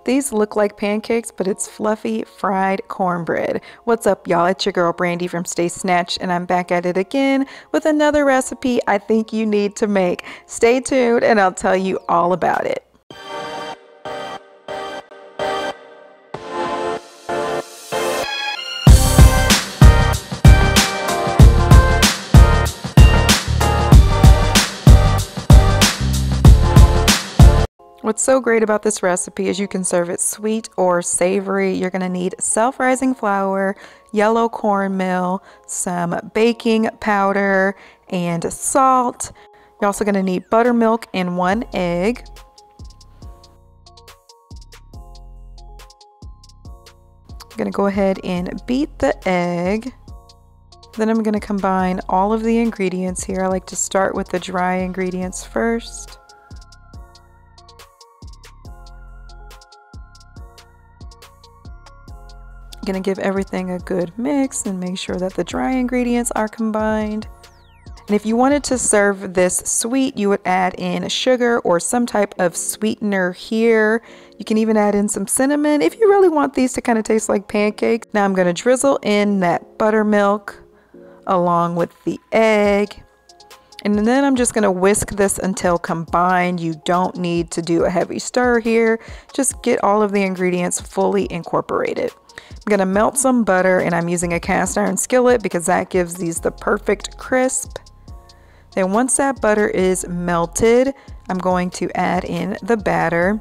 These look like pancakes, but it's fluffy fried cornbread. What's up, y'all? It's your girl Brandy from Stay Snatched, and I'm back at it again with another recipe I think you need to make. Stay tuned and I'll tell you all about it. What's so great about this recipe is you can serve it sweet or savory. You're going to need self-rising flour, yellow cornmeal, some baking powder, and salt. You're also going to need buttermilk and 1 egg. I'm going to go ahead and beat the egg. Then I'm going to combine all of the ingredients here. I like to start with the dry ingredients first. Gonna give everything a good mix and make sure that the dry ingredients are combined. And if you wanted to serve this sweet, you would add in sugar or some type of sweetener here. You can even add in some cinnamon if you really want these to kind of taste like pancakes. Now I'm gonna drizzle in that buttermilk along with the egg. And then I'm just gonna whisk this until combined. You don't need to do a heavy stir here. Just get all of the ingredients fully incorporated. I'm gonna melt some butter, and I'm using a cast iron skillet because that gives these the perfect crisp. Then once that butter is melted, I'm going to add in the batter.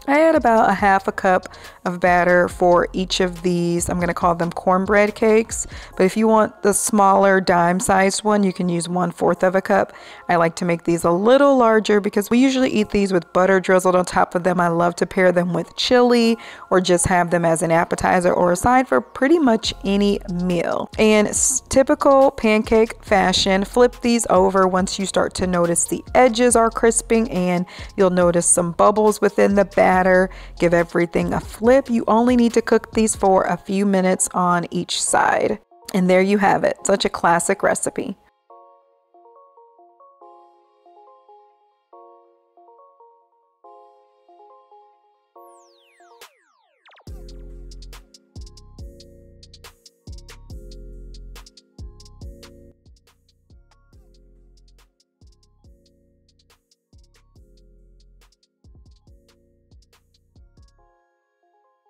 I add about a half a cup of batter for each of these. I'm going to call them cornbread cakes, but if you want the smaller dime-sized one, you can use 1/4 of a cup. I like to make these a little larger because we usually eat these with butter drizzled on top of them. I love to pair them with chili or just have them as an appetizer or a side for pretty much any meal. And typical pancake fashion, flip these over once you start to notice the edges are crisping, and you'll notice some bubbles within the batter. Give everything a flip. You only need to cook these for a few minutes on each side. And there you have it. Such a classic recipe.